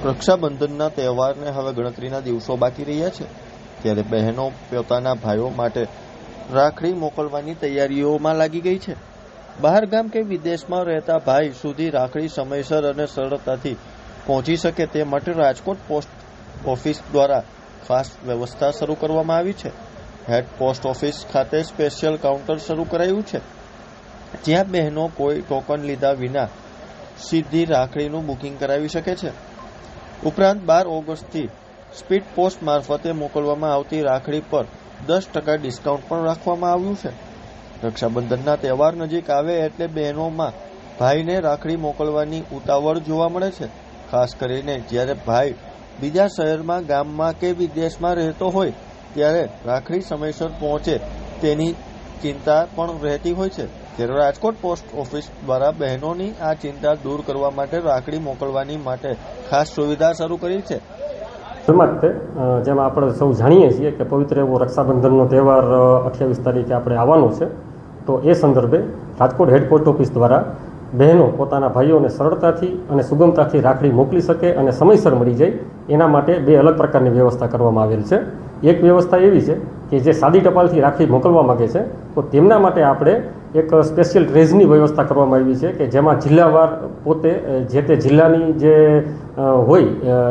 રક્ષાબંધનના તહેવારને હવે ગણતરીના દિવસો બાકી રહ્યા છે, ત્યારે બહેનો પોતાના ભાઈઓ માટે રાખડી મોકલવાની તૈયારીઓમાં લાગી ગઈ છે. બહાર ગામ કે વિદેશમાં રહેતા ભાઈ સુધી રાખડી સમયસર અને સરળતાથી પહોંચી શકે તે માટે રાજકોટ પોસ્ટ ઓફિસ દ્વારા ખાસ વ્યવસ્થા શરૂ કરવામાં આવી છે. હેડ પોસ્ટ ઓફિસ ખાતે સ્પેશિયલ કાઉન્ટર શરૂ કરાયું છે, જ્યાં બહેનો કોઈ ટોકન લીધા વિના સીધી રાખડીનું બુકિંગ કરાવી શકે છે. ઉપરાંત 12 ઓગસ્ટથી સ્પીડ પોસ્ટ મારફતે મોકલવામાં આવતી રાખડી પર 10% ડિસ્કાઉન્ટ પણ રાખવામાં આવ્યું છે. રક્ષાબંધનના તહેવાર નજીક આવે એટલે બહેનોમાં ભાઈને રાખડી મોકલવાની ઉતાવળ જોવા મળે છે. ખાસ કરીને જ્યારે ભાઈ બીજા શહેરમાં, ગામમાં કે વિદેશમાં રહેતો હોય ત્યારે રાખડી સમયસર પહોંચે તેની ચિંતા પણ રહેતી હોય છે. ત્યારે રાજકોટ પોસ્ટ ઓફિસ દ્વારા બહેનોની આ ચિંતા દૂર કરવા માટે રાખડી મોકલવાની માટે ખાસ સુવિધા શરૂ કરી છે. જેમ આપણે સૌ જાણીએ છીએ કે પવિત્ર એવો રક્ષાબંધનનો તહેવાર 28 તારીખે આપણે આવવાનો છે, તો એ સંદર્ભે રાજકોટ હેડ પોસ્ટ ઓફિસ દ્વારા બહેનો પોતાના ભાઈઓને સરળતાથી અને સુગમતાથી રાખડી મોકલી શકે અને સમયસર મળી જાય એના માટે 2 અલગ પ્રકારની વ્યવસ્થા કરવામાં આવેલ છે. એક વ્યવસ્થા એવી છે કે જે સાદી ટપાલથી રાખડી મોકલવા માગે છે તો તેમના માટે આપણે એક સ્પેશિયલ ટ્રેજની વ્યવસ્થા કરવામાં આવી છે કે જેમાં જિલ્લાવાર પોતે જે તે જિલ્લાની જે હોય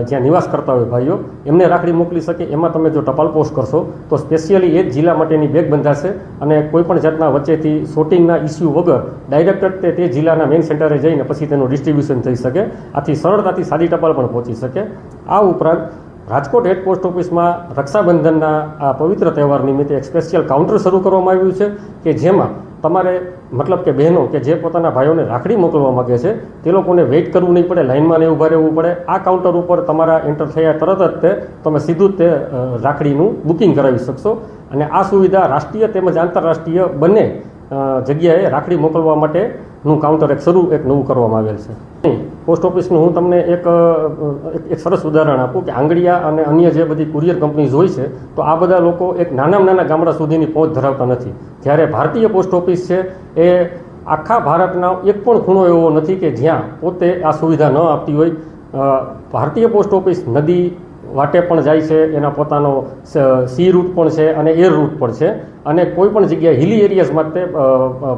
જ્યાં નિવાસ કરતા હોય ભાઈઓ એમને રાખડી મોકલી શકે. એમાં તમે જો ટપાલ પોસ્ટ કરશો તો સ્પેશિયલી એ જ જિલ્લા માટેની બેગ બંધાશે અને કોઈપણ જાતના વચ્ચેથી શોર્ટિંગના ઇસ્યુ વગર ડાયરેક્ટ તે જિલ્લાના મેઇન સેન્ટરે જઈને પછી તેનું ડિસ્ટ્રીબ્યુશન થઈ શકે. આથી સરળતાથી સાદી ટપાલ પણ પહોંચી શકે. આ ઉપરાંત રાજકોટ હેડ પોસ્ટ ઓફિસમાં રક્ષાબંધનના આ પવિત્ર તહેવાર નિમિત્તે એક સ્પેશિયલ કાઉન્ટર શરૂ કરવામાં આવ્યું છે કે જેમાં તમારે મતલબ કે બહેનો કે જે પોતાના ભાઈઓને રાખડી મોકલવા માગે છે તે લોકોને વેઇટ કરવું નહીં પડે, લાઇનમાં ઊભા રહેવું પડે. આ કાઉન્ટર ઉપર તમારા એન્ટર થયા તરત જ તમે સીધું તે રાખડીનું બુકિંગ કરાવી શકશો. અને આ સુવિધા રાષ્ટ્રીય તેમજ આંતરરાષ્ટ્રીય બંને જગ્યાએ રાખડી મોકલવા માટેનું કાઉન્ટર એક નવું કરવામાં આવેલ છે. પોસ્ટ ઓફિસનું હું તમને એક સરસ ઉદાહરણ આપું કે આંગળીયા અને અન્ય જે બધી કુરિયર કંપનીઝ હોય છે તો આ બધા લોકો એક નાનામાં નાના ગામડા સુધીની પહોંચ ધરાવતા નથી. જ્યારે ભારતીય પોસ્ટ ઓફિસ છે એ આખા ભારતના એક પણ ખૂણો એવો નથી કે જ્યાં પોતે આ સુવિધા ન આપતી હોય. ભારતીય પોસ્ટ ઓફિસ નદી વાટે પણ જાય છે, એના પોતાનો સી રૂટ પણ છે અને એર રૂટ પણ છે, અને કોઈ પણ જગ્યાએ હિલી એરિયાઝ માટે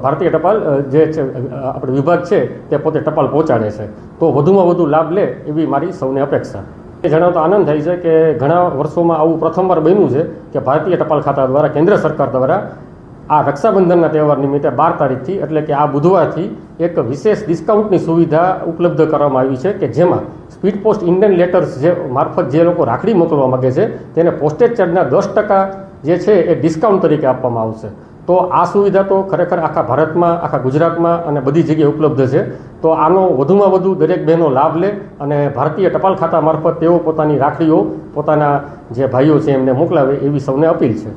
ભારતીય ટપાલ જે છે આપણે વિભાગ છે તે પોતે ટપાલ પહોંચાડે છે. તો વધુમાં વધુ લાભ લે એવી મારી સૌને અપેક્ષા. એ જણાવતા આનંદ થાય છે કે ઘણા વર્ષોમાં આવું પ્રથમવાર બન્યું છે કે ભારતીય ટપાલ ખાતા દ્વારા કેન્દ્ર સરકાર દ્વારા આ રક્ષાબંધનના તહેવાર નિમિત્તે 12 તારીખથી એટલે કે આ બુધવારથી એક વિશેષ ડિસ્કાઉન્ટની સુવિધા ઉપલબ્ધ કરવામાં આવી છે કે જેમાં સ્પીડ પોસ્ટ ઇન્ડિયન લેટર્સ જે મારફત જે લોકો રાખડી મોકલવા માગે છે તેને પોસ્ટેજ ચાર્જના 10% જે છે એ ડિસ્કાઉન્ટ તરીકે આપવામાં આવશે. તો આ સુવિધા તો ખરેખર આખા ભારતમાં, આખા ગુજરાતમાં અને બધી જગ્યાએ ઉપલબ્ધ છે. તો આનો વધુમાં વધુ દરેક બહેનો લાભ લે અને ભારતીય ટપાલ ખાતા મારફત તેઓ પોતાની રાખડીઓ પોતાના જે ભાઈઓ છે એમને મોકલાવે એવી સૌને અપીલ છે.